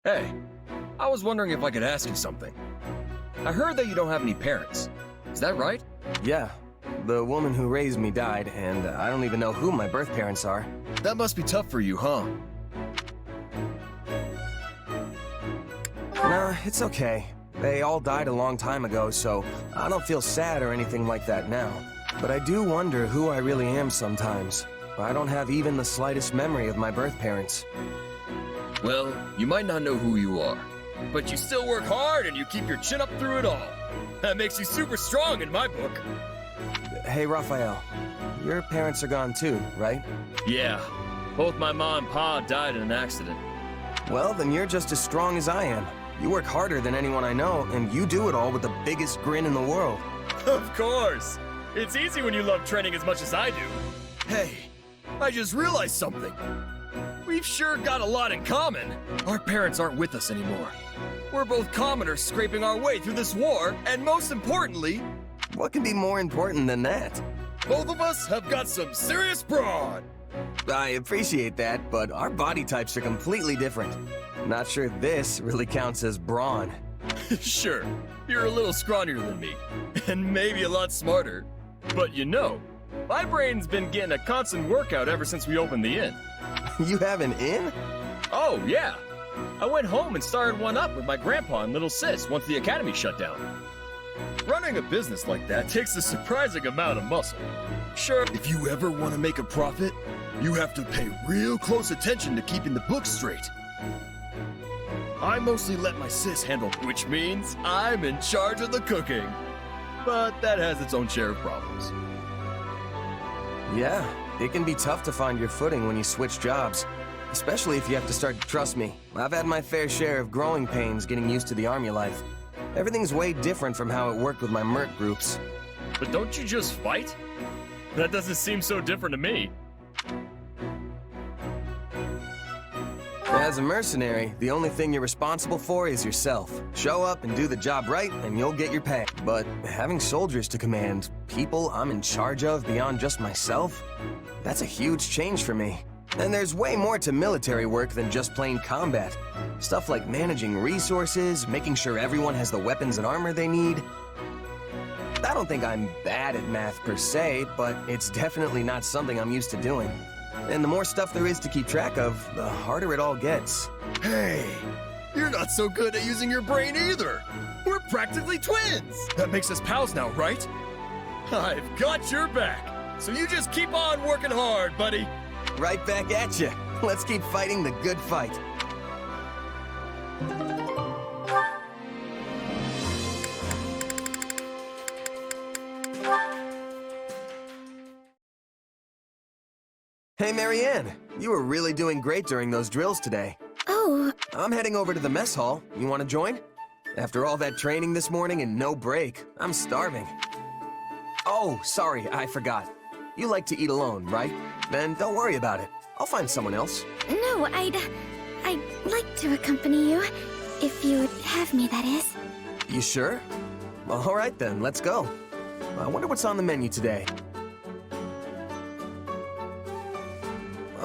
Hey, I was wondering if I could ask you something. I heard that you don't have any parents. Is that right? Yeah. The woman who raised me died, and I don't even know who my birth parents are. That must be tough for you, huh? Nah, it's okay. They all died a long time ago, so I don't feel sad or anything like that now. But I do wonder who I really am sometimes. I don't have even the slightest memory of my birth parents. Well, you might not know who you are, but you still work hard and you keep your chin up through it all. That makes you super strong in my book. Hey, Raphael. Your parents are gone too, right? Yeah, both my mom and pa died in an accident. Well, then you're just as strong as I am. You work harder than anyone I know, and you do it all with the biggest grin in the world. Of course! It's easy when you love training as much as I do. Hey, I just realized something. We've sure got a lot in common. Our parents aren't with us anymore. We're both commoners scraping our way through this war, and most importantly... What can be more important than that? Both of us have got some serious brawn. I appreciate that, but our body types are completely different. Not sure this really counts as brawn. Sure, you're a little scrawnier than me, and maybe a lot smarter. But you know, my brain's been getting a constant workout ever since we opened the inn. You have an inn? Oh, yeah. I went home and started one up with my grandpa and little sis once the academy shut down. Running a business like that takes a surprising amount of muscle. Sure, if you ever want to make a profit, you have to pay real close attention to keeping the books straight. I mostly let my sis handle, which means I'm in charge of the cooking. But that has its own share of problems. Yeah, it can be tough to find your footing when you switch jobs. Especially if you have to start, trust me, I've had my fair share of growing pains getting used to the army life. Everything's way different from how it worked with my merc groups. But don't you just fight? That doesn't seem so different to me. As a mercenary, the only thing you're responsible for is yourself. Show up and do the job right, and you'll get your pay. But having soldiers to command, people I'm in charge of beyond just myself, that's a huge change for me. And there's way more to military work than just plain combat. Stuff like managing resources, making sure everyone has the weapons and armor they need. I don't think I'm bad at math per se, but it's definitely not something I'm used to doing. And the more stuff there is to keep track of, the harder it all gets. Hey, you're not so good at using your brain either. We're practically twins. That makes us pals now, right? I've got your back. So you just keep on working hard, buddy. Right back at you. Let's keep fighting the good fight. Hey, Marianne. You were really doing great during those drills today. Oh. I'm heading over to the mess hall. You want to join? After all that training this morning and no break, I'm starving. Oh, sorry, I forgot. You like to eat alone, right? Then don't worry about it. I'll find someone else. No, I'd like to accompany you. If you would have me, that is. You sure? All right then, let's go. I wonder what's on the menu today.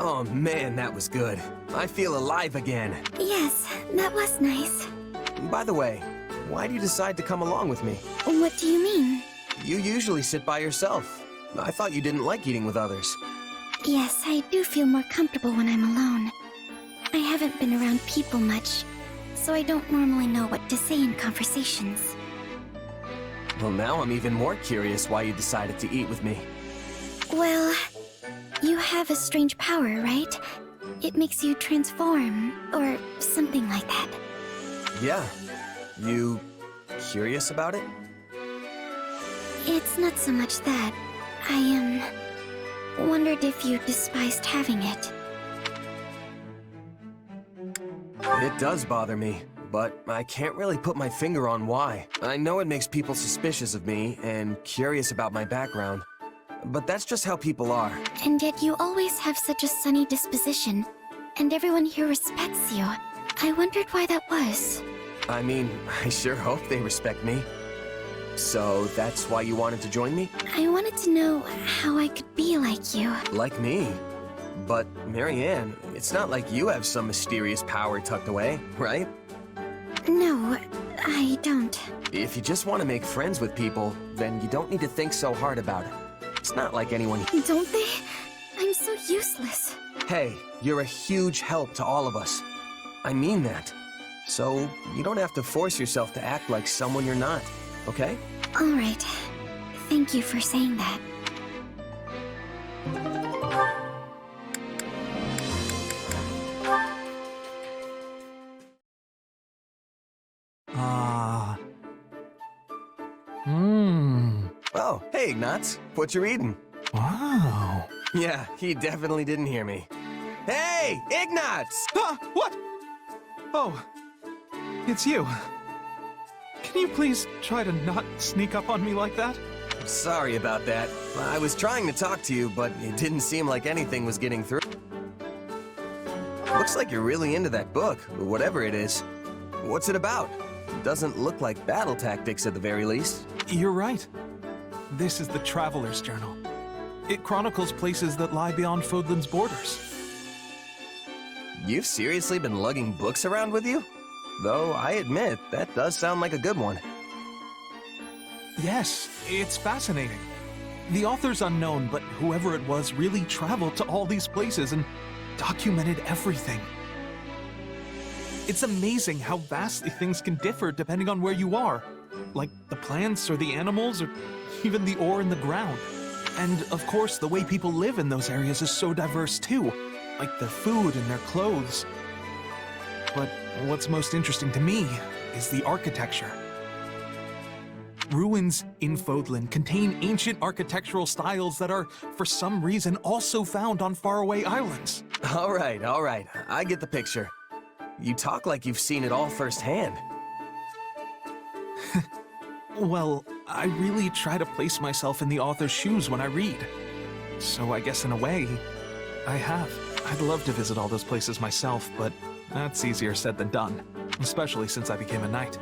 Oh man, that was good. I feel alive again. Yes, that was nice. By the way, why do you decide to come along with me? What do you mean? You usually sit by yourself. I thought you didn't like eating with others. Yes, I do feel more comfortable when I'm alone. I haven't been around people much, so I don't normally know what to say in conversations. Well, now I'm even more curious why you decided to eat with me. Well, you have a strange power, right? It makes you transform, or something like that. Yeah. You curious about it? It's not so much that. I, wondered if you despised having it. It does bother me, but I can't really put my finger on why. I know it makes people suspicious of me and curious about my background, but that's just how people are. And yet you always have such a sunny disposition, and everyone here respects you. I wondered why that was. I mean, I sure hope they respect me. So that's why you wanted to join me? I wanted to know how I could be like you. Like me? But, Marianne, it's not like you have some mysterious power tucked away, right? No, I don't. If you just want to make friends with people, then you don't need to think so hard about it. It's not like anyone... Don't they? I'm so useless. Hey, you're a huge help to all of us. I mean that. So, you don't have to force yourself to act like someone you're not, okay? All right. Thank you for saying that. Oh, hey, Ignatz. What you reading? Wow. Yeah, he definitely didn't hear me. Hey, Ignatz! What? Oh, it's you. Can you please try to not sneak up on me like that? Sorry about that. I was trying to talk to you, but it didn't seem like anything was getting through. Looks like you're really into that book, whatever it is. What's it about? It doesn't look like battle tactics at the very least. You're right. This is the Traveler's Journal. It chronicles places that lie beyond Fodlan's borders. You've seriously been lugging books around with you? Though, I admit, that does sound like a good one. Yes, it's fascinating. The author's unknown, but whoever it was really traveled to all these places and documented everything. It's amazing how vastly things can differ depending on where you are. Like the plants or the animals or even the ore in the ground. And of course, the way people live in those areas is so diverse too. Like their food and their clothes. But what's most interesting to me is the architecture. Ruins in Fodlan contain ancient architectural styles that are, for some reason, also found on faraway islands. All right, I get the picture. You talk like you've seen it all firsthand. Well, I really try to place myself in the author's shoes when I read. So I guess in a way, I have. I'd love to visit all those places myself, but that's easier said than done, especially since I became a knight.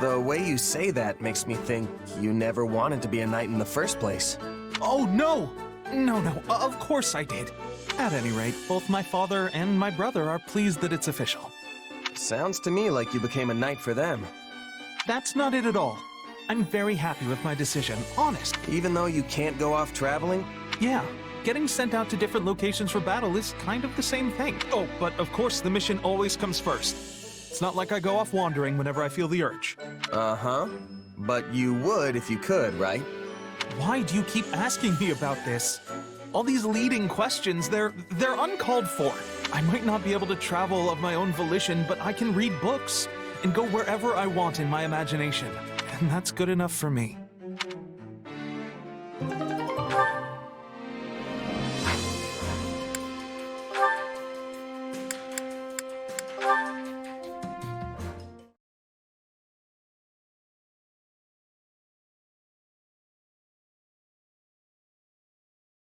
The way you say that makes me think you never wanted to be a knight in the first place. Oh, no! No, of course I did. At any rate, both my father and my brother are pleased that it's official. Sounds to me like you became a knight for them. That's not it at all. I'm very happy with my decision, honest. Even though you can't go off traveling? Yeah, getting sent out to different locations for battle is kind of the same thing. Oh, but of course the mission always comes first. It's not like I go off wandering whenever I feel the urge. Uh-huh. But you would if you could, right? Why do you keep asking me about this? All these leading questions, they're uncalled for. I might not be able to travel of my own volition, but I can read books and go wherever I want in my imagination. And that's good enough for me.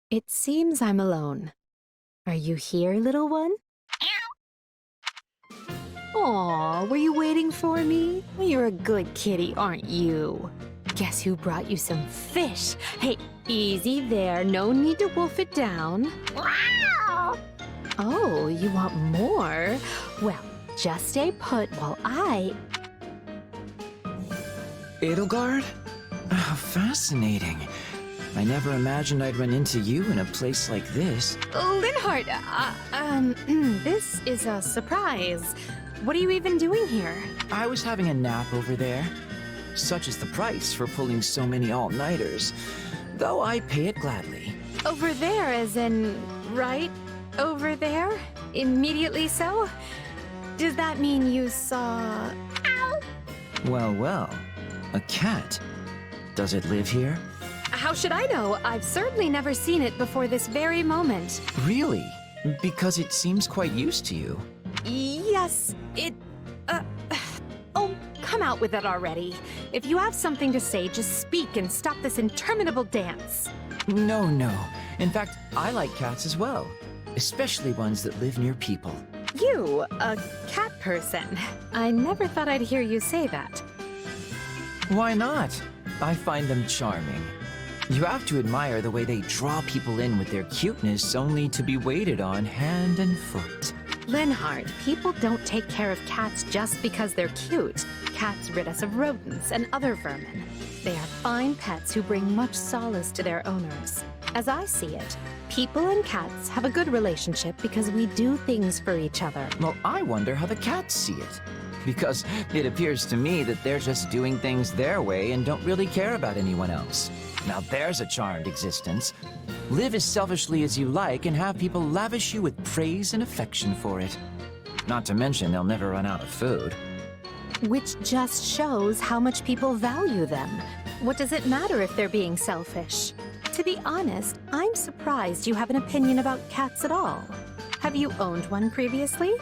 It seems I'm alone. Are you here, little one? Aw, were you waiting for me? You're a good kitty, aren't you? Guess who brought you some fish? Hey, easy there. No need to wolf it down. Wow! Oh, you want more? Well, just stay put while I... Edelgard? Oh, fascinating. I never imagined I'd run into you in a place like this. Lindhart, this is a surprise. What are you even doing here? I was having a nap over there. Such is the price for pulling so many all-nighters, though I pay it gladly. Over there, as in, right over there? Immediately so? Does that mean you saw... Ow! Well, a cat. Does it live here? How should I know? I've certainly never seen it before this very moment. Really? Because it seems quite used to you. Yes, it... Oh, come out with it already. If you have something to say, just speak and stop this interminable dance. No. In fact, I like cats as well. Especially ones that live near people. You, a cat person. I never thought I'd hear you say that. Why not? I find them charming. You have to admire the way they draw people in with their cuteness only to be waited on hand and foot. Linhardt, people don't take care of cats just because they're cute. Cats rid us of rodents and other vermin. They are fine pets who bring much solace to their owners. As I see it, people and cats have a good relationship because we do things for each other. Well, I wonder how the cats see it. Because it appears to me that they're just doing things their way and don't really care about anyone else. Now there's a charmed existence. Live as selfishly as you like and have people lavish you with praise and affection for it. Not to mention they'll never run out of food. Which just shows how much people value them. What does it matter if they're being selfish? To be honest, I'm surprised you have an opinion about cats at all. Have you owned one previously?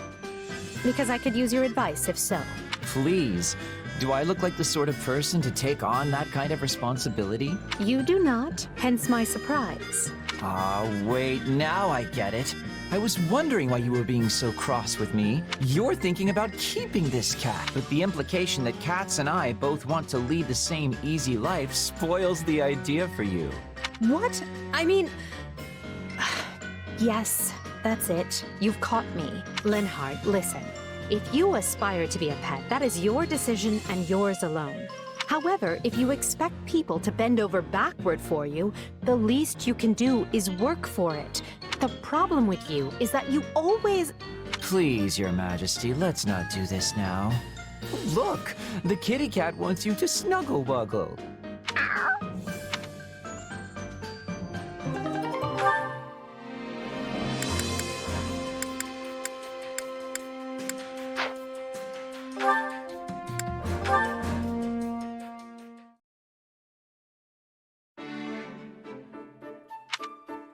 Because I could use your advice if so. Please, do I look like the sort of person to take on that kind of responsibility? You do not, hence my surprise. Ah, wait, now I get it. I was wondering why you were being so cross with me. You're thinking about keeping this cat, but the implication that cats and I both want to lead the same easy life spoils the idea for you. What? I mean... Yes, that's it. You've caught me. Linhardt, listen. If you aspire to be a pet, that is your decision and yours alone. However, if you expect people to bend over backward for you, the least you can do is work for it. The problem with you is that you always... Please, Your Majesty, let's not do this now. Look, the kitty cat wants you to snuggle-wuggle.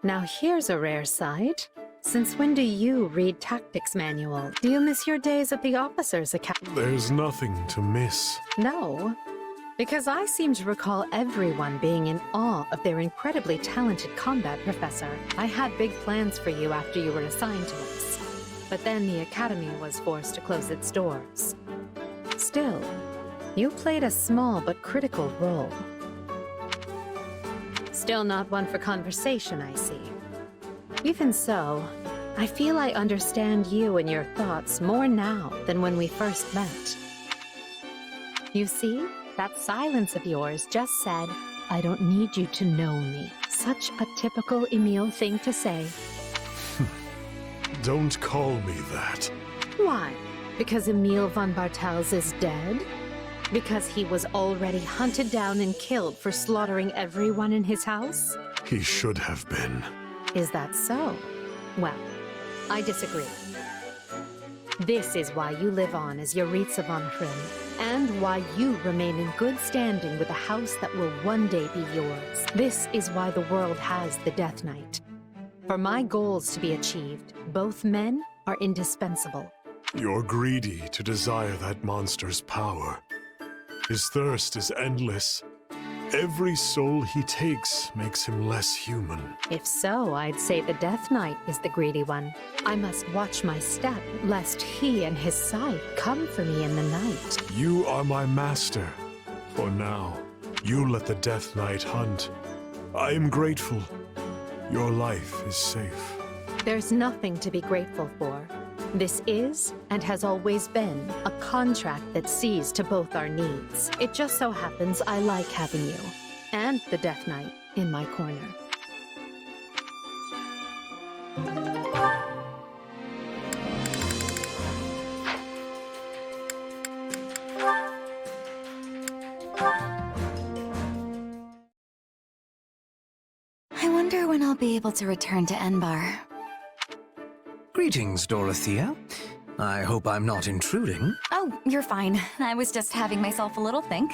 Now here's a rare sight. Since when do you read tactics manual? Do you miss your days at the officers' academy? There's nothing to miss. No, because I seem to recall everyone being in awe of their incredibly talented combat professor. I had big plans for you after you were assigned to us, but then the academy was forced to close its doors. Still, you played a small but critical role. Still not one for conversation, I see. Even so, I feel I understand you and your thoughts more now than when we first met. You see, that silence of yours just said, I don't need you to know me. Such a typical Emil thing to say. Don't call me that. Why? Because Emil von Bartels is dead? Because he was already hunted down and killed for slaughtering everyone in his house? He should have been. Is that so? Well, I disagree. This is why you live on as Jeritza von Hrim, and why you remain in good standing with a house that will one day be yours. This is why the world has the Death Knight. For my goals to be achieved, both men are indispensable. You're greedy to desire that monster's power. His thirst is endless. Every soul he takes makes him less human. If so, I'd say the Death Knight is the greedy one. I must watch my step, lest he and his scythe come for me in the night. You are my master. For now, you let the Death Knight hunt. I am grateful. Your life is safe. There's nothing to be grateful for. This is, and has always been, a contract that sees to both our needs. It just so happens I like having you, and the Death Knight, in my corner. I wonder when I'll be able to return to Enbarr. Greetings, Dorothea. I hope I'm not intruding. Oh, you're fine. I was just having myself a little think.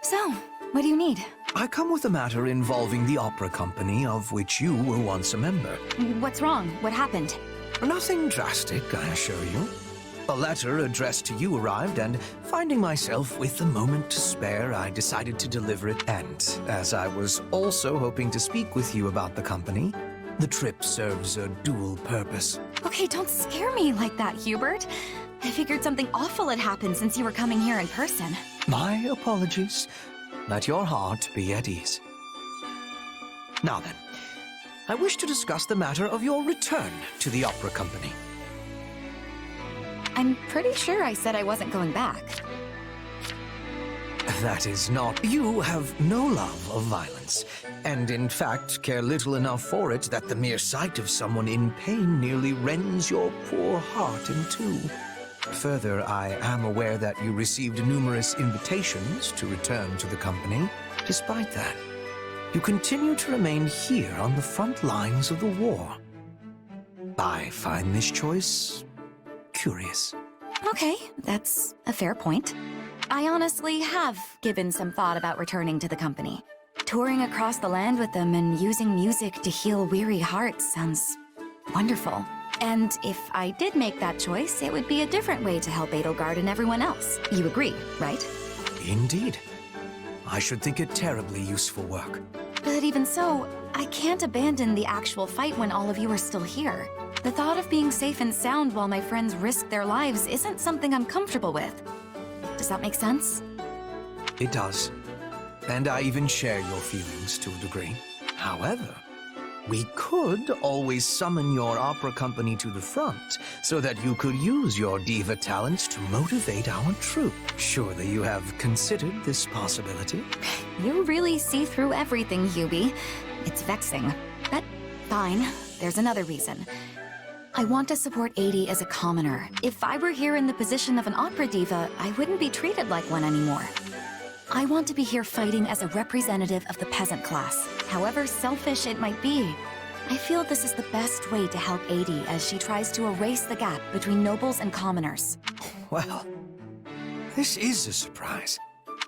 So, what do you need? I come with a matter involving the opera company of which you were once a member. What's wrong? What happened? Nothing drastic, I assure you. A letter addressed to you arrived, and finding myself with a moment to spare, I decided to deliver it. And as I was also hoping to speak with you about the company, the trip serves a dual purpose. Okay, don't scare me like that, Hubert. I figured something awful had happened since you were coming here in person. My apologies. Let your heart be at ease. Now then, I wish to discuss the matter of your return to the opera company. I'm pretty sure I said I wasn't going back. That is not. You have no love of violence, and in fact care little enough for it that the mere sight of someone in pain nearly rends your poor heart in two. Further, I am aware that you received numerous invitations to return to the company. Despite that, you continue to remain here on the front lines of the war. I find this choice curious. Okay, that's a fair point. I honestly have given some thought about returning to the company. Touring across the land with them and using music to heal weary hearts sounds wonderful. And if I did make that choice, it would be a different way to help Edelgard and everyone else. You agree, right? Indeed. I should think it terribly useful work. But even so, I can't abandon the actual fight when all of you are still here. The thought of being safe and sound while my friends risk their lives isn't something I'm comfortable with. Does that make sense? It does. And I even share your feelings to a degree. However, we could always summon your opera company to the front so that you could use your diva talents to motivate our troops. Surely you have considered this possibility? You really see through everything, Hubie. It's vexing. But fine, there's another reason. I want to support Adi as a commoner. If I were here in the position of an opera diva, I wouldn't be treated like one anymore. I want to be here fighting as a representative of the peasant class, however selfish it might be. I feel this is the best way to help Adi as she tries to erase the gap between nobles and commoners. Well, this is a surprise.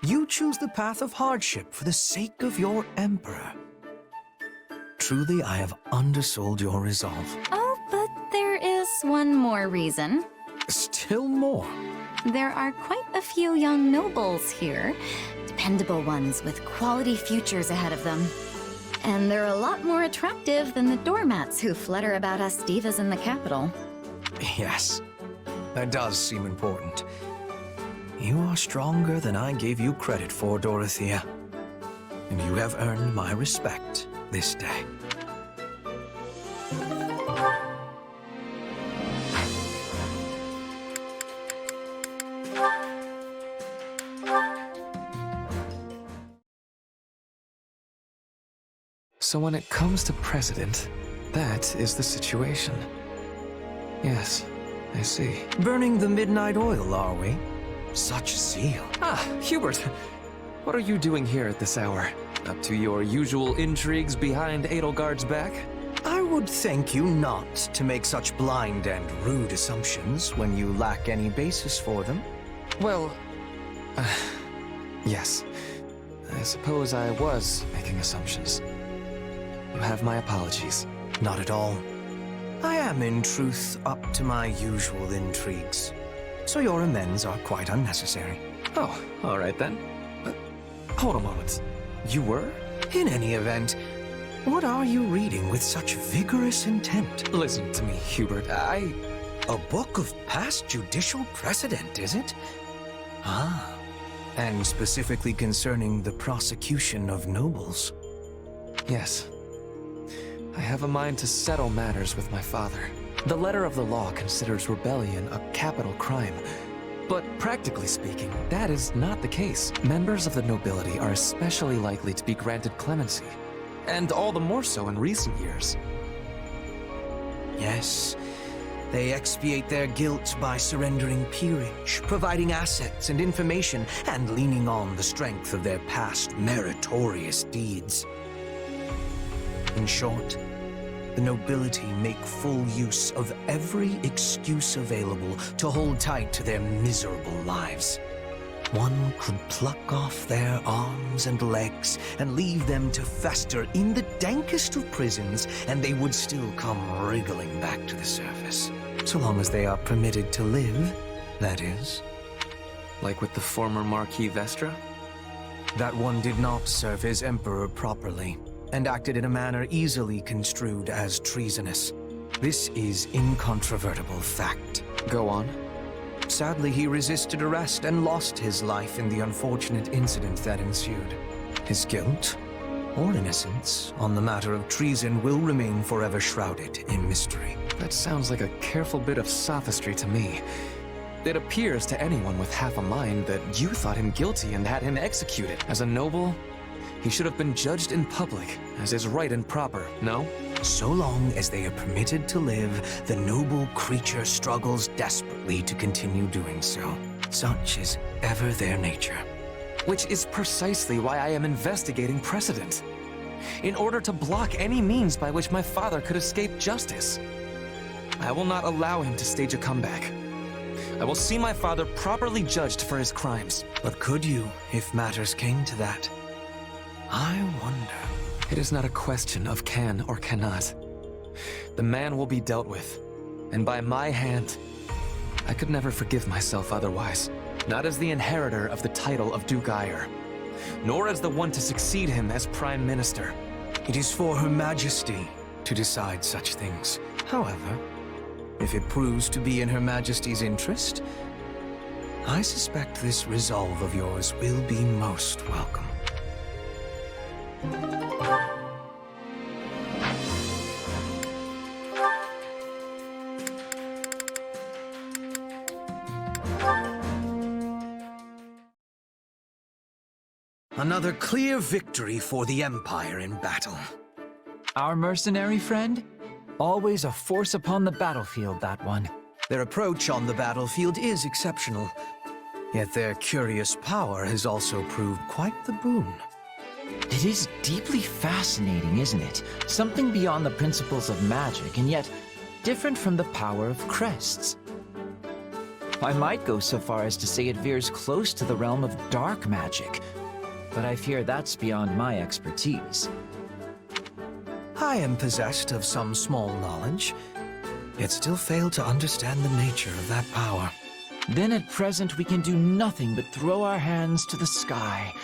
You choose the path of hardship for the sake of your emperor. Truly, I have undersold your resolve. Oh, but there is one more reason. Still more? There are quite a few young nobles here. Dependable ones with quality futures ahead of them. And they're a lot more attractive than the doormats who flutter about us divas in the capital. Yes, that does seem important. You are stronger than I gave you credit for, Dorothea. And you have earned my respect this day. So when it comes to President, that is the situation. Yes, I see. Burning the midnight oil, are we? Such zeal. Ah, Hubert! What are you doing here at this hour? Up to your usual intrigues behind Edelgard's back? I would thank you not to make such blind and rude assumptions when you lack any basis for them. Well, yes. I suppose I was making assumptions. You have my apologies. Not at all. I am, in truth, up to my usual intrigues. So your amends are quite unnecessary. Oh, all right then. Hold a moment. You were? In any event, what are you reading with such vigorous intent? Listen to me, Hubert. A book of past judicial precedent, is it? Ah, and specifically concerning the prosecution of nobles. Yes. I have a mind to settle matters with my father. The letter of the law considers rebellion a capital crime. But practically speaking, that is not the case. Members of the nobility are especially likely to be granted clemency. And all the more so in recent years. Yes, they expiate their guilt by surrendering peerage, providing assets and information, and leaning on the strength of their past meritorious deeds. In short, the nobility make full use of every excuse available to hold tight to their miserable lives. One could pluck off their arms and legs and leave them to fester in the dankest of prisons, and they would still come wriggling back to the surface. So long as they are permitted to live, that is. Like with the former Marquis Vestra? That one did not serve his emperor properly, and acted in a manner easily construed as treasonous. This is incontrovertible fact. Go on. Sadly, he resisted arrest and lost his life in the unfortunate incident that ensued. His guilt? or innocence on the matter of treason will remain forever shrouded in mystery. That sounds like a careful bit of sophistry to me. It appears to anyone with half a mind that you thought him guilty and had him executed. As a noble, he should have been judged in public, as is right and proper, no? So long as they are permitted to live, the noble creature struggles desperately to continue doing so. Such is ever their nature. Which is precisely why I am investigating precedent. In order to block any means by which my father could escape justice. I will not allow him to stage a comeback. I will see my father properly judged for his crimes. But could you, if matters came to that? I wonder. It is not a question of can or cannot. The man will be dealt with, and by my hand. I could never forgive myself otherwise. Not as the inheritor of the title of Duke Ire, nor as the one to succeed him as Prime Minister. It is for Her Majesty to decide such things. However, if it proves to be in Her Majesty's interest, I suspect this resolve of yours will be most welcome. Another clear victory for the Empire in battle. Our mercenary friend? Always a force upon the battlefield, that one. Their approach on the battlefield is exceptional, yet their curious power has also proved quite the boon. It is deeply fascinating, isn't it? Something beyond the principles of magic, and yet different from the power of crests. I might go so far as to say it veers close to the realm of dark magic, but I fear that's beyond my expertise. I am possessed of some small knowledge, yet still fail to understand the nature of that power. Then at present we can do nothing but throw our hands to the sky.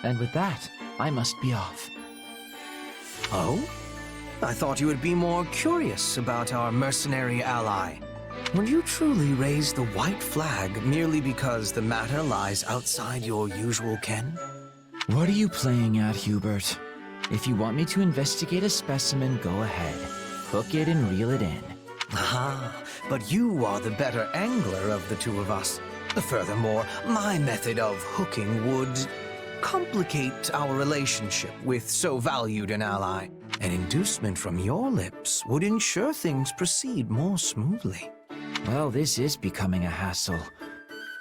And with that, I must be off. Oh? I thought you would be more curious about our mercenary ally. Will you truly raise the white flag merely because the matter lies outside your usual ken? What are you playing at, Hubert? If you want me to investigate a specimen, go ahead. Hook it and reel it in. Ah, but you are the better angler of the two of us. Furthermore, my method of hooking would complicate our relationship with so valued an ally. An inducement from your lips would ensure things proceed more smoothly. Well, this is becoming a hassle.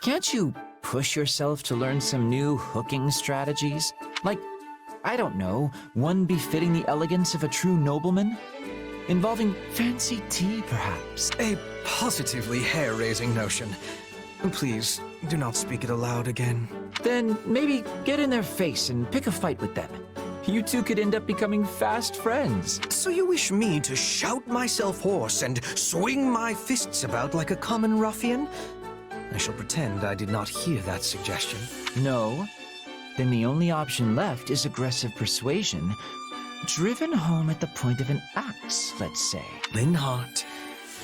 Can't you push yourself to learn some new hooking strategies? Like, I don't know, one befitting the elegance of a true nobleman? Involving fancy tea, perhaps? A positively hair-raising notion. Please, do not speak it aloud again. Then maybe get in their face and pick a fight with them. You two could end up becoming fast friends. So you wish me to shout myself hoarse and swing my fists about like a common ruffian? I shall pretend I did not hear that suggestion. No. Then the only option left is aggressive persuasion, driven home at the point of an axe, let's say. Linhardt,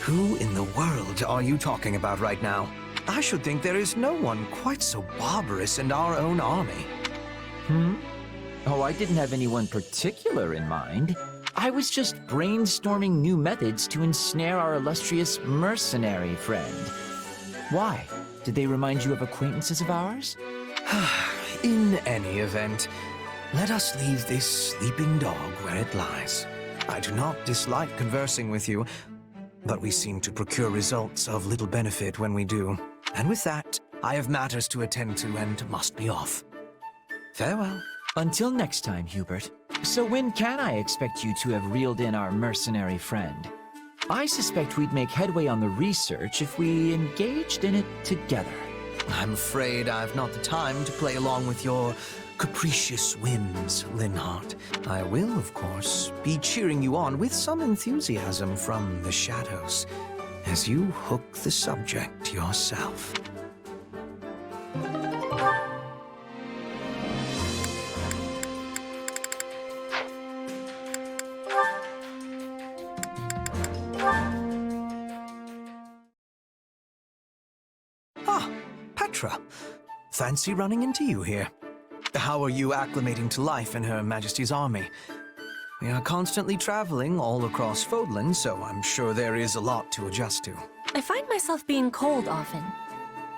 who in the world are you talking about right now? I should think there is no one quite so barbarous in our own army. Oh, I didn't have anyone particular in mind. I was just brainstorming new methods to ensnare our illustrious mercenary friend. Why? Did they remind you of acquaintances of ours? In any event, let us leave this sleeping dog where it lies. I do not dislike conversing with you, but we seem to procure results of little benefit when we do. And with that, I have matters to attend to and must be off. Farewell. Until next time, Hubert. So when can I expect you to have reeled in our mercenary friend? I suspect we'd make headway on the research if we engaged in it together. I'm afraid I've not the time to play along with your capricious whims, Linhardt. I will, of course, be cheering you on with some enthusiasm from the shadows as you hook the subject yourself. Ah, Petra. Fancy running into you here. How are you acclimating to life in Her Majesty's army? We are constantly traveling all across Fodlan, so I'm sure there is a lot to adjust to. I find myself being cold often,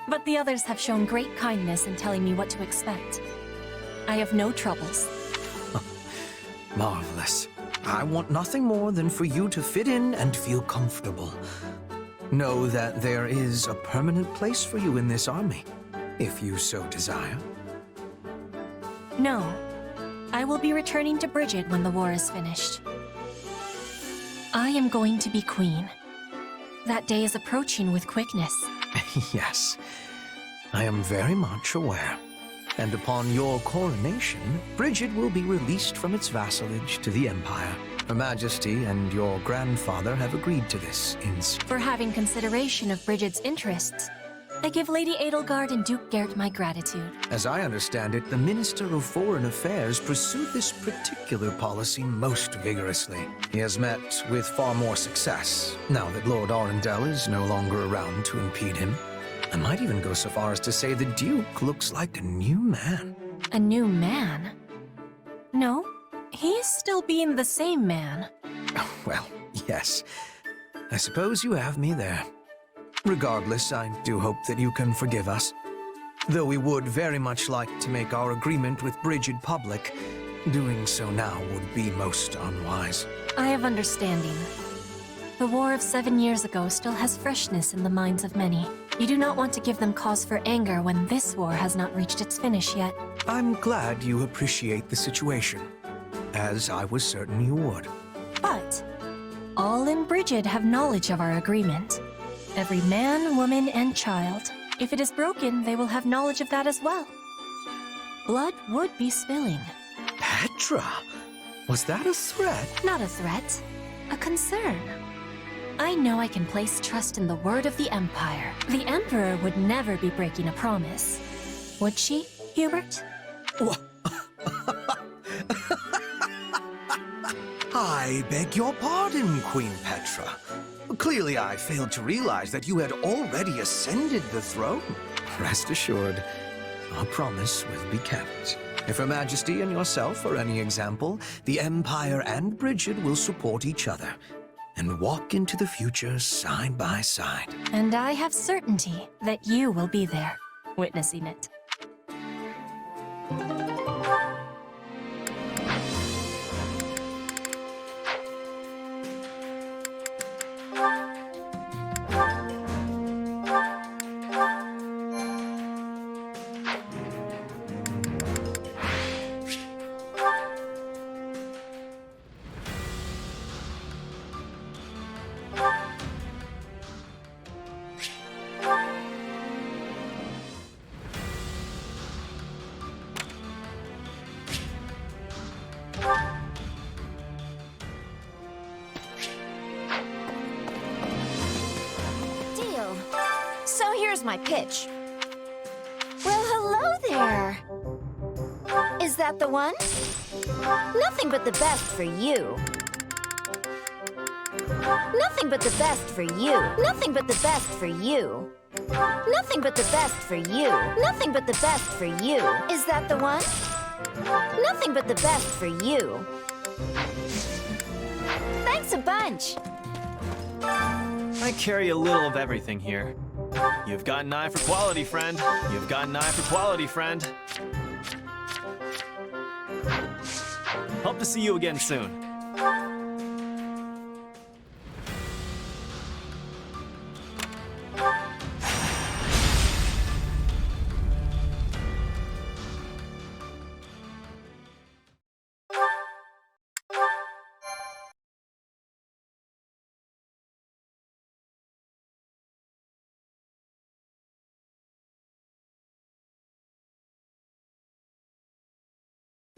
but the others have shown great kindness in telling me what to expect. I have no troubles. Marvelous. I want nothing more than for you to fit in and feel comfortable. Know that there is a permanent place for you in this army, if you so desire. No. I will be returning to Brigid when the war is finished. I am going to be queen. That day is approaching with quickness. Yes, I am very much aware. And upon your coronation, Brigid will be released from its vassalage to the Empire. Her Majesty and your grandfather have agreed to this For having consideration of Brigid's interests, I give Lady Edelgard and Duke Gert my gratitude. As I understand it, the Minister of Foreign Affairs pursued this particular policy most vigorously. He has met with far more success, now that Lord Arundel is no longer around to impede him. I might even go so far as to say the Duke looks like a new man. A new man? No, he is still being the same man. Well, yes. I suppose you have me there. Regardless, I do hope that you can forgive us. Though we would very much like to make our agreement with Brigid public, doing so now would be most unwise. I have understanding. The war of 7 years ago still has freshness in the minds of many. You do not want to give them cause for anger when this war has not reached its finish yet. I'm glad you appreciate the situation, as I was certain you would. But all in Brigid have knowledge of our agreement. Every man, woman, and child. If it is broken, they will have knowledge of that as well. Blood would be spilling. Petra? Was that a threat? Not a threat. A concern. I know I can place trust in the word of the Empire. The Emperor would never be breaking a promise. Would she, Hubert? I beg your pardon, Queen Petra. Clearly, I failed to realize that you had already ascended the throne. Rest assured, our promise will be kept. If Her Majesty and yourself are any example, the Empire and Brigid will support each other and walk into the future side by side. And I have certainty that you will be there, witnessing it. So here's my pitch. Well, hello there. Is that the one? Nothing but the best for you. Nothing but the best for you. Nothing but the best for you. Nothing but the best for you. Nothing but the best for you. Is that the one? Nothing but the best for you. Thanks a bunch. I carry a little of everything here. You've got an eye for quality, friend. You've got an eye for quality, friend. Hope to see you again soon.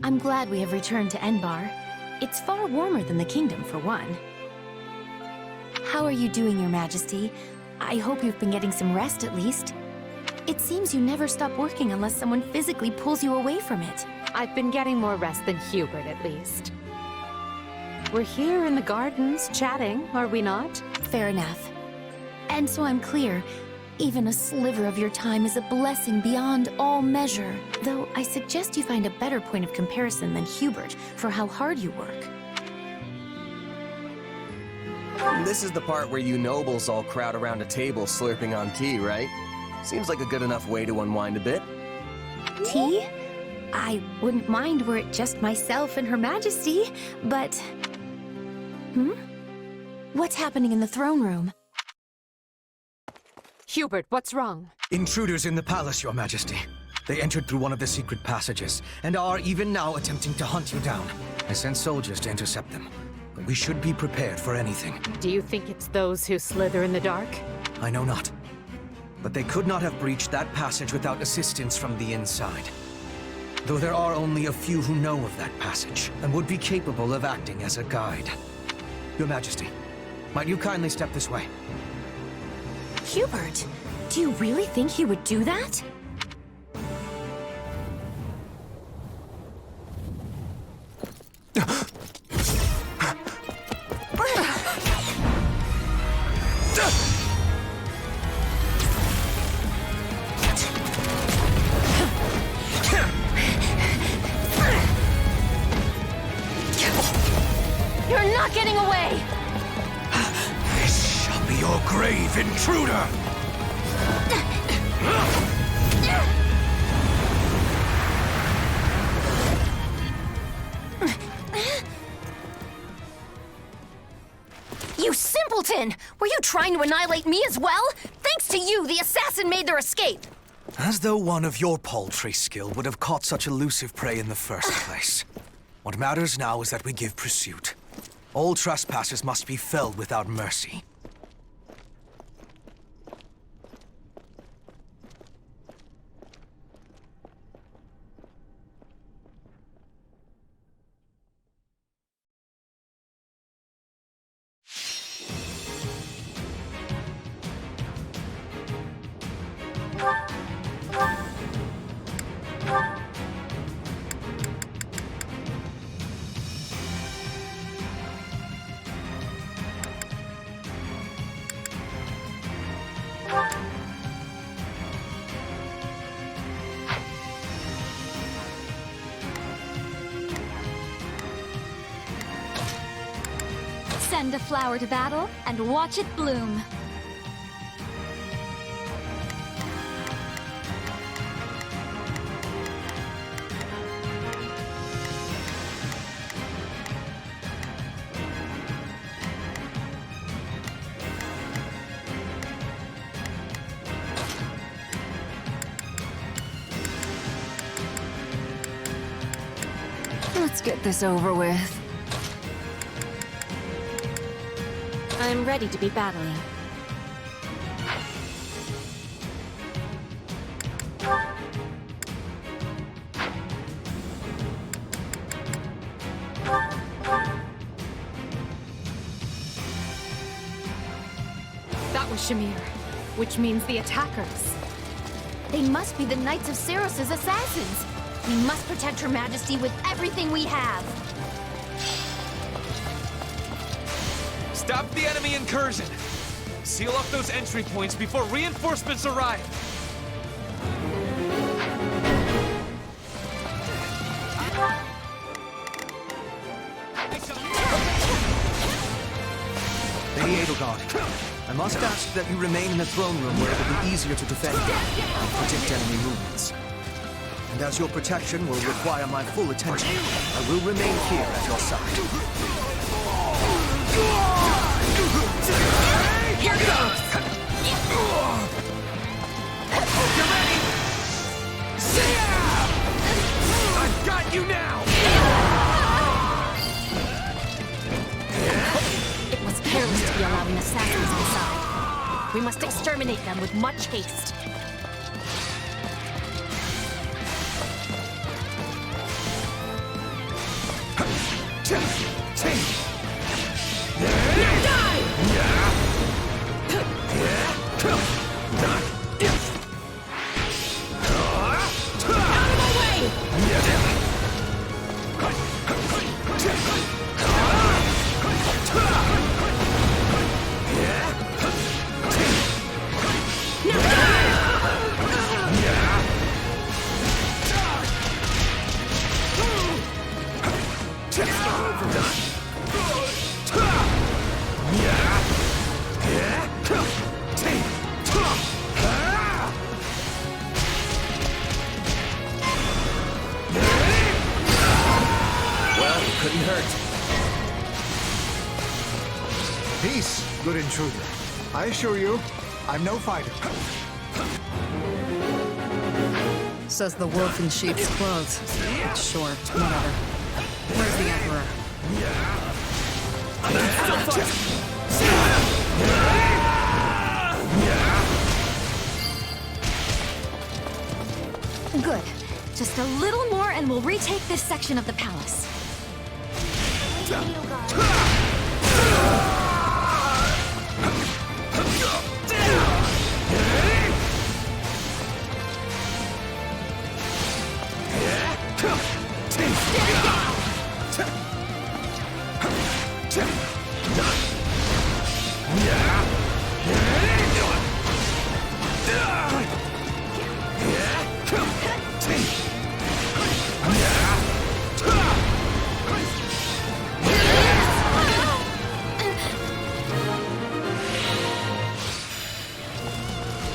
I'm glad we have returned to Enbarr. It's far warmer than the kingdom, for one. How are you doing, Your Majesty? I hope you've been getting some rest at least. It seems you never stop working unless someone physically pulls you away from it. I've been getting more rest than Hubert, at least. We're here in the gardens, chatting, are we not? Fair enough. And so I'm clear, Even a sliver of your time is a blessing beyond all measure. Though I suggest you find a better point of comparison than Hubert for how hard you work. This is the part where you nobles all crowd around a table slurping on tea, right? Seems like a good enough way to unwind a bit. Tea? I wouldn't mind were it just myself and Her Majesty, but... What's happening in the throne room? Hubert, what's wrong? Intruders in the palace, Your Majesty. They entered through one of the secret passages, and are even now attempting to hunt you down. I sent soldiers to intercept them, but we should be prepared for anything. Do you think it's those who slither in the dark? I know not. But they could not have breached that passage without assistance from the inside. Though there are only a few who know of that passage, and would be capable of acting as a guide. Your Majesty, might you kindly step this way? Hubert, do you really think he would do that? You're not getting away! This shall be your grave, intruder! You simpleton! Were you trying to annihilate me as well? Thanks to you, the assassin made their escape! As though one of your paltry skill would have caught such elusive prey in the first place. What matters now is that we give pursuit. All trespassers must be felled without mercy. Send a flower to battle and watch it bloom. Let's get this over with. I'm ready to be battling. That was Shamir, which means the attackers. They must be the Knights of Ceros's assassins. We must protect Her Majesty with everything we have. Stop the enemy incursion! Seal up those entry points before reinforcements arrive! Lady Edelgard, I must ask that you remain in the throne room where it will be easier to defend and predict enemy movements. And as your protection will require my full attention, I will remain here at your side. Here goes! Hope you're ready! See ya! I've got you now! It was careless to be allowing assassins inside. We must exterminate them with much haste. Now Peace, good intruder. I assure you, I'm no fighter. Says the wolf in sheep's clothes. Sure, whatever. Where's the Emperor? Good. Just a little more and we'll retake this section of the palace.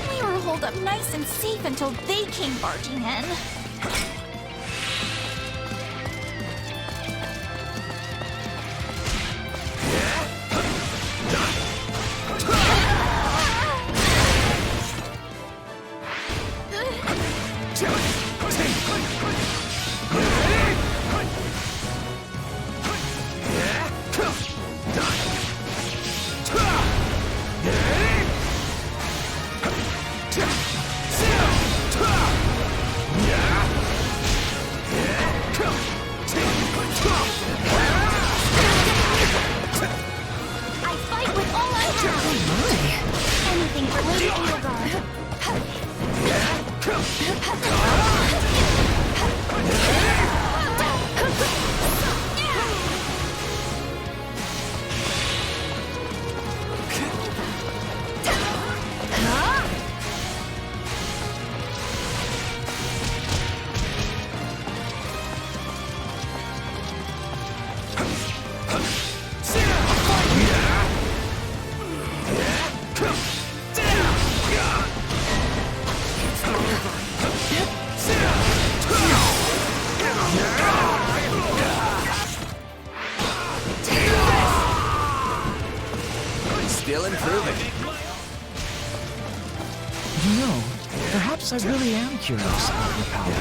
We were holed up nice and safe until they came barging in. Still improving. You know, perhaps I really am curious about your power.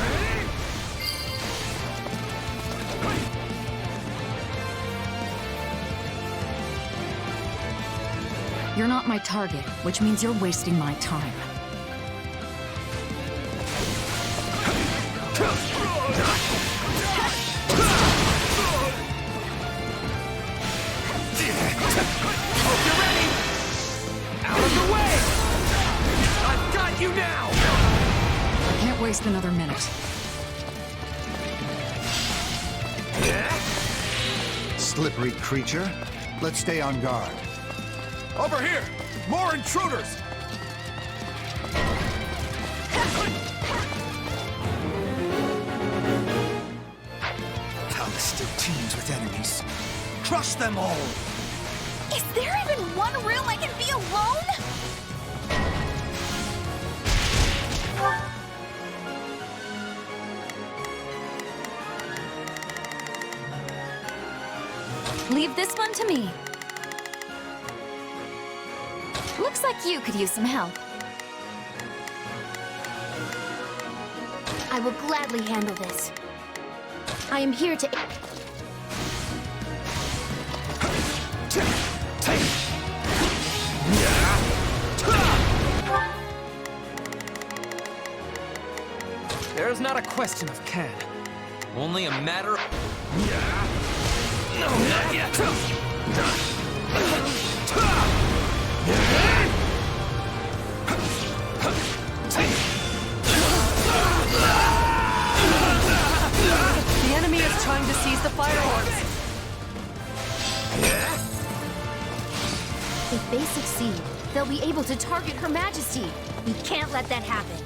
You're not my target, which means you're wasting my time. Hope you're ready! Out of the way! I've got you now! I can't waste another minute. Slippery creature. Let's stay on guard. Over here! More intruders! Palace still teems with enemies. Crush them all! Is there even one room I can be alone? Leave this one to me. Looks like you could use some help. I will gladly handle this. I am here to... There's not a question of can. Only a matter of... No, not yet! The enemy is trying to seize the fire orbs. If they succeed, they'll be able to target Her Majesty. We can't let that happen.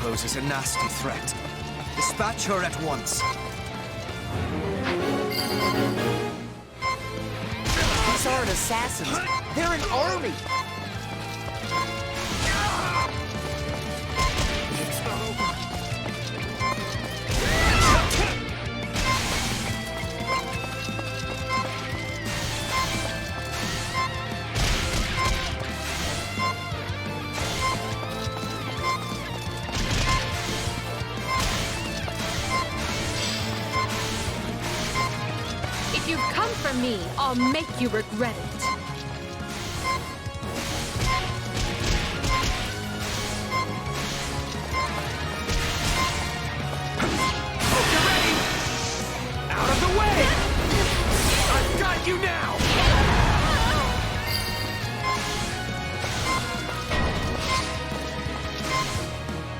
poses a nasty threat. Dispatch her at once. These aren't assassins. They're an army. If you come for me, I'll make you regret it. Hope you're ready! Out of the way! I've got you now!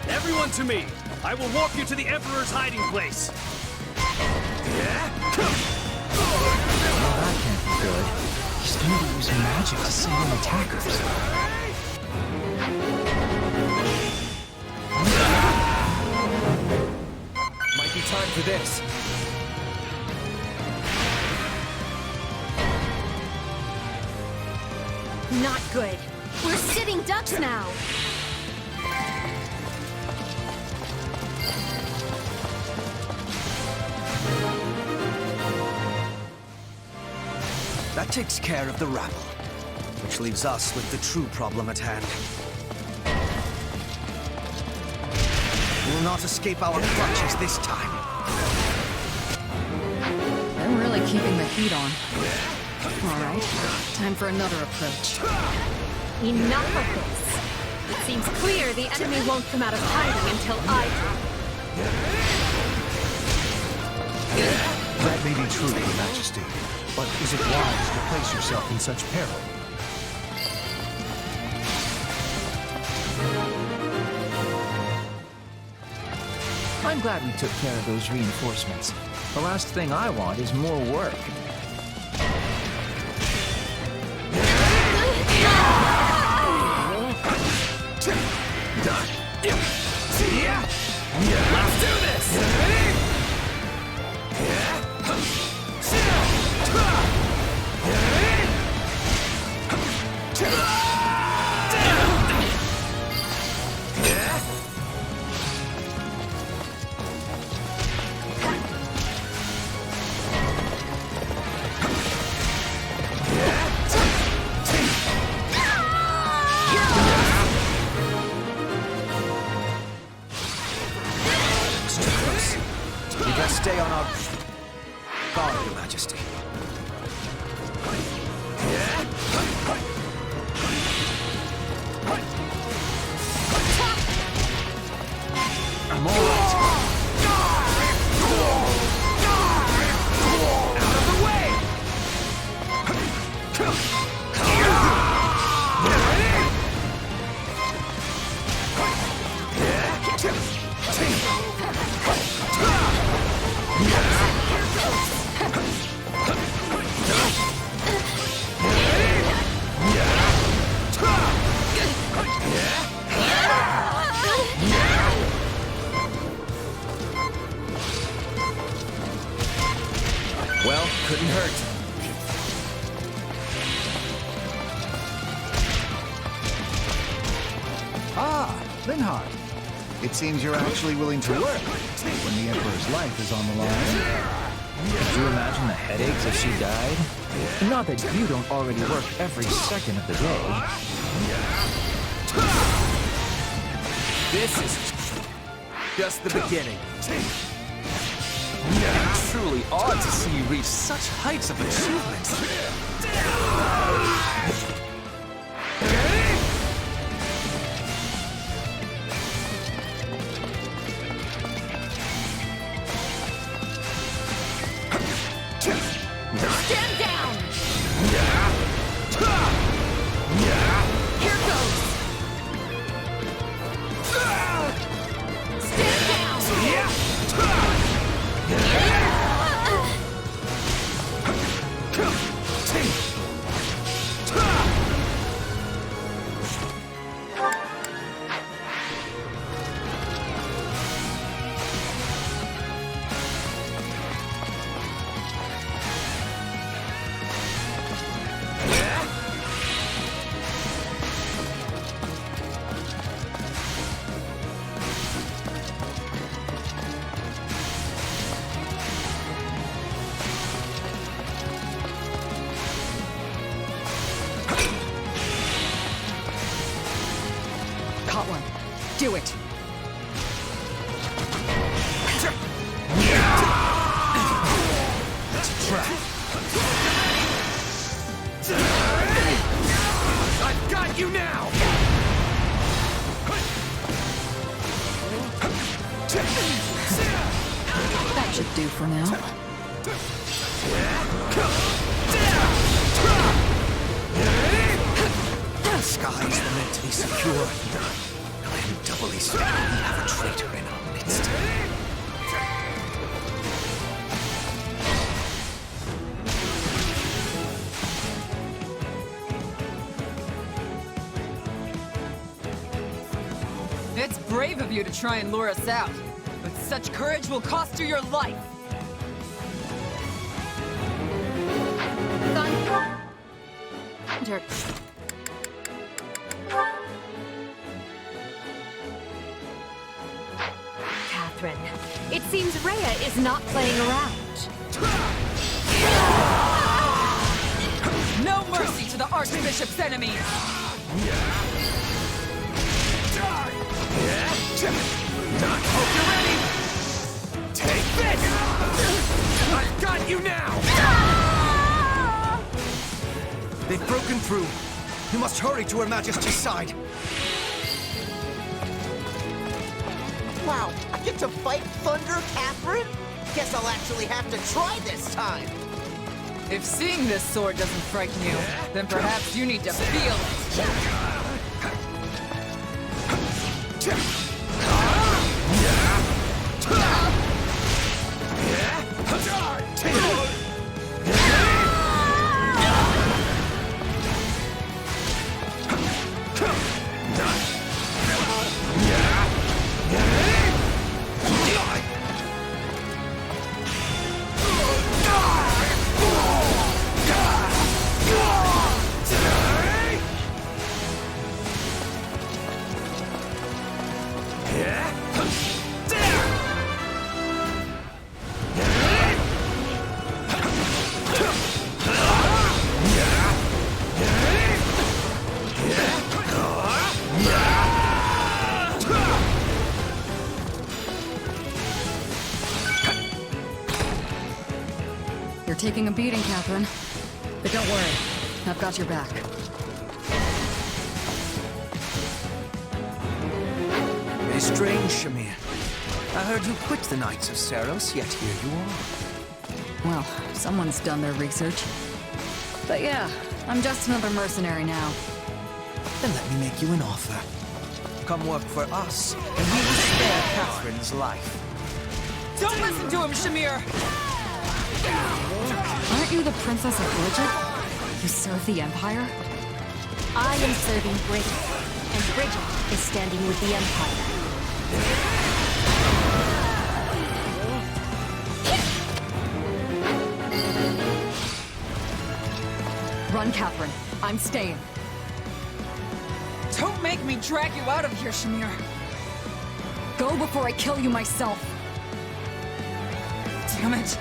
Everyone to me! I will walk you to the Emperor's hiding place! Well, that can't be good. He's going to be using magic to send in attackers. Might be time for this. Not good. We're sitting ducks now. That takes care of the rabble, which leaves us with the true problem at hand. We will not escape our clutches this time. They're really keeping the heat on. All right, time for another approach. Enough of this. It seems clear the enemy won't come out of hiding until I do. That may be true, Your Majesty. But is it wise to place yourself in such peril? I'm glad we took care of those reinforcements. The last thing I want is more work. Let's do this! Stay on our guard, Your Majesty. I'm all right. Out of the way! Well, couldn't hurt. Ah, Linhardt. It seems you're actually willing to work when the Emperor's life is on the line. Could you imagine the headaches if she died? Not that you don't already work every second of the day. This is just the beginning. It's truly odd to see you reach such heights of achievement. Stand down! Here goes! Stand down! do for now. The skies were meant to be secure. I am doubly certain we have a traitor in our midst. It's brave of you to try and lure us out, but such courage will cost you your life. Thunder. Catherine, it seems Rhea is not playing around. No mercy to the Archbishop's enemies! Hope you're ready! Take this! I've got you now! They've broken through. You must hurry to Her Majesty's side. Wow, I get to fight Thunder, Catherine? Guess I'll actually have to try this time. If seeing this sword doesn't frighten you, then perhaps you need to feel it. You're taking a beating, Catherine. But don't worry, I've got your back. It is strange, Shamir. I heard you quit the Knights of Sezh, yet here you are. Well, someone's done their research. But yeah, I'm just another mercenary now. Then let me make you an offer. Come work for us, and we will spare Catherine's life. Don't listen to him, Shamir! Aren't you the Princess of Bridget? You serve the Empire? I am serving Bridget, and Bridget is standing with the Empire. Run, Catherine. I'm staying. Don't make me drag you out of here, Shamir. Go before I kill you myself. Damn it.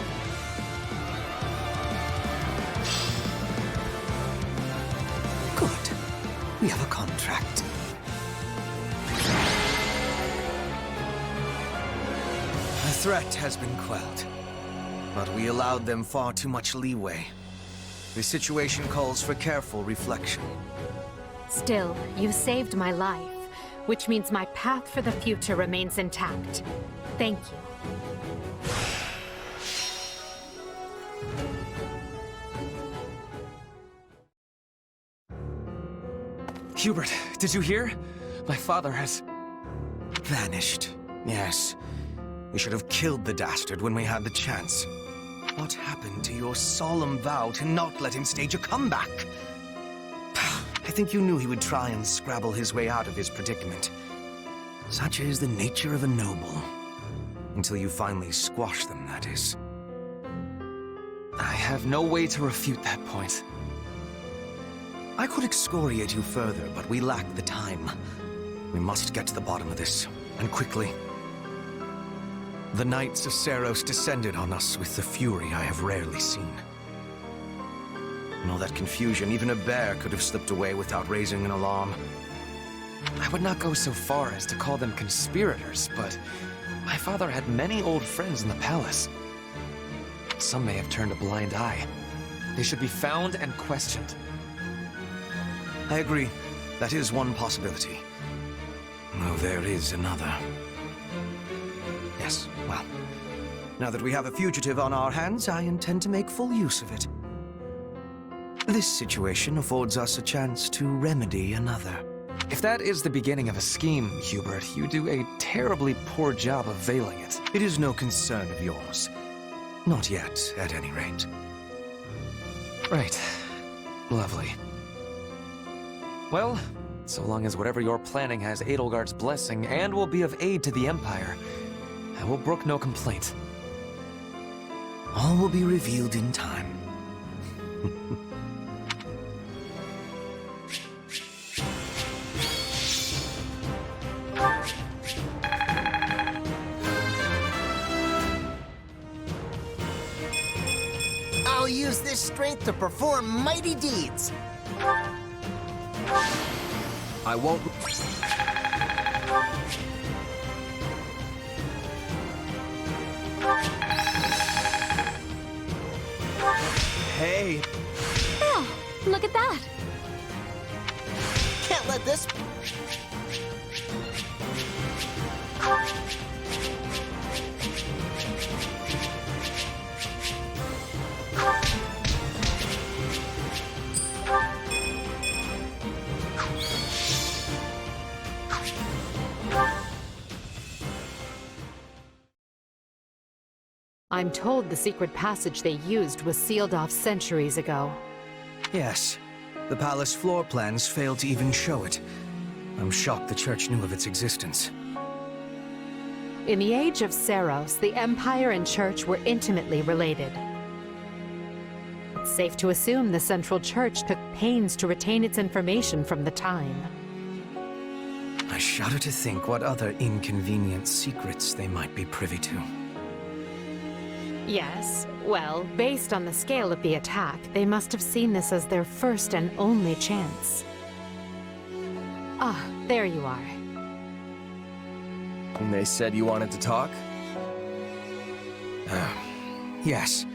Good. We have a contract. The threat has been quelled, but we allowed them far too much leeway. The situation calls for careful reflection. Still, you saved my life, which means my path for the future remains intact. Thank you. Hubert, did you hear? My father has... vanished. Yes. We should have killed the dastard when we had the chance. What happened to your solemn vow to not let him stage a comeback? I think you knew he would try and scrabble his way out of his predicament. Such is the nature of a noble. Until you finally squash them, that is. I have no way to refute that point. I could excoriate you further, but we lack the time. We must get to the bottom of this, and quickly. The Knights of Sezh descended on us with the fury I have rarely seen. In all that confusion, even a bear could have slipped away without raising an alarm. I would not go so far as to call them conspirators, but my father had many old friends in the palace. Some may have turned a blind eye. They should be found and questioned. I agree. That is one possibility. Though there is another. Yes, well, Now that we have a fugitive on our hands, I intend to make full use of it. This situation affords us a chance to remedy another. If that is the beginning of a scheme, Hubert, you do a terribly poor job of veiling it. It is no concern of yours. Not yet, at any rate. Right. Lovely. Well, so long as whatever you're planning has Edelgard's blessing and will be of aid to the Empire, I will brook no complaint. All will be revealed in time. I'll use this strength to perform mighty deeds. I won't... Hey! Oh, look at that! Can't let this... I'm told the secret passage they used was sealed off centuries ago. Yes. The palace floor plans failed to even show it. I'm shocked the church knew of its existence. In the age of Sezh, the Empire and Church were intimately related. It's safe to assume the Central Church took pains to retain its information from the time. I shudder to think what other inconvenient secrets they might be privy to. Yes, well, based on the scale of the attack, they must have seen this as their first and only chance. Ah, there you are. And they said you wanted to talk? Yes.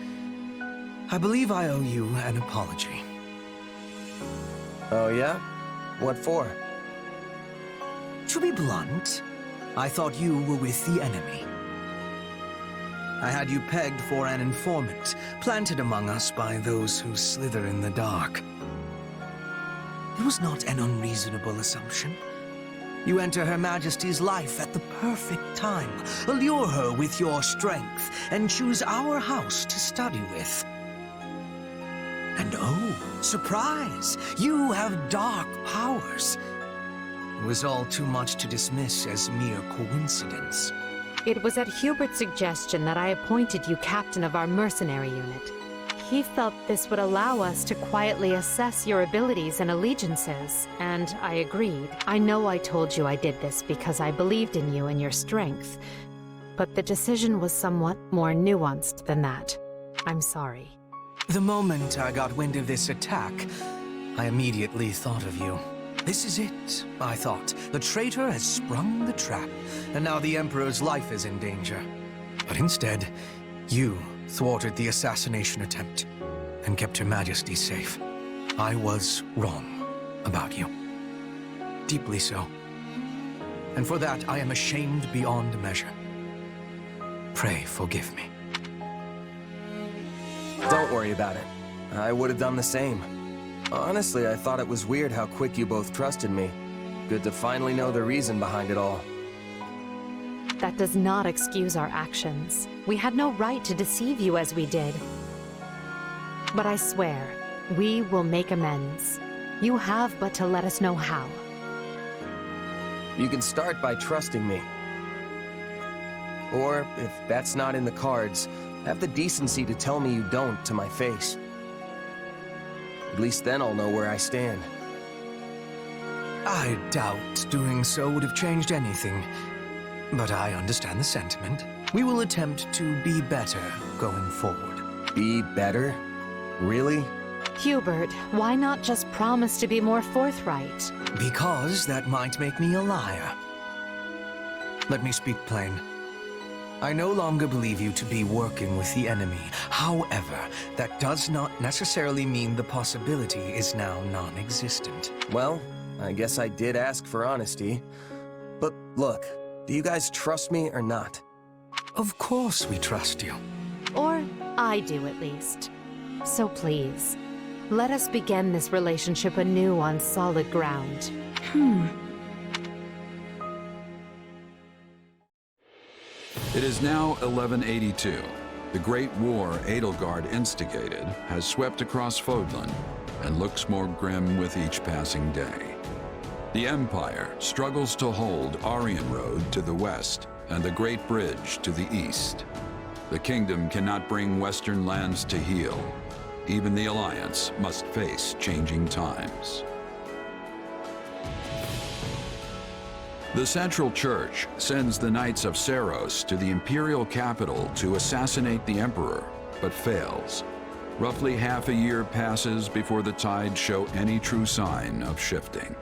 I believe I owe you an apology. Oh yeah? What for? To be blunt, I thought you were with the enemy. I had you pegged for an informant, planted among us by those who slither in the dark. It was not an unreasonable assumption. You enter Her Majesty's life at the perfect time, allure her with your strength, and choose our house to study with. And oh, surprise! You have dark powers. It was all too much to dismiss as mere coincidence. It was at Hubert's suggestion that I appointed you captain of our mercenary unit. He felt this would allow us to quietly assess your abilities and allegiances, and I agreed. I know I told you I did this because I believed in you and your strength, but the decision was somewhat more nuanced than that. I'm sorry. The moment I got wind of this attack, I immediately thought of you. This is it, I thought. The traitor has sprung the trap, and now the Emperor's life is in danger. But instead, you thwarted the assassination attempt and kept Her Majesty safe. I was wrong about you. Deeply so. And for that, I am ashamed beyond measure. Pray forgive me. Don't worry about it. I would have done the same. Honestly, I thought it was weird how quick you both trusted me. Good to finally know the reason behind it all. That does not excuse our actions. We had no right to deceive you as we did. But I swear, we will make amends. You have but to let us know how. You can start by trusting me. Or, if that's not in the cards, have the decency to tell me you don't to my face. At least then I'll know where I stand. I doubt doing so would have changed anything. But I understand the sentiment. We will attempt to be better going forward. Be better? Really? Hubert, why not just promise to be more forthright? Because that might make me a liar. Let me speak plain. I no longer believe you to be working with the enemy. However, that does not necessarily mean the possibility is now non-existent. Well, I guess I did ask for honesty. But look, do you guys trust me or not? Of course we trust you. Or I do, at least. So please, let us begin this relationship anew on solid ground. It is now 1182. The great war Edelgard instigated has swept across Fodlan and looks more grim with each passing day. The Empire struggles to hold Aryan Road to the west and the Great Bridge to the east. The kingdom cannot bring western lands to heal. Even the Alliance must face changing times. The Central Church sends the Knights of Seiros to the imperial capital to assassinate the Emperor, but fails. Roughly half a year passes before the tides show any true sign of shifting.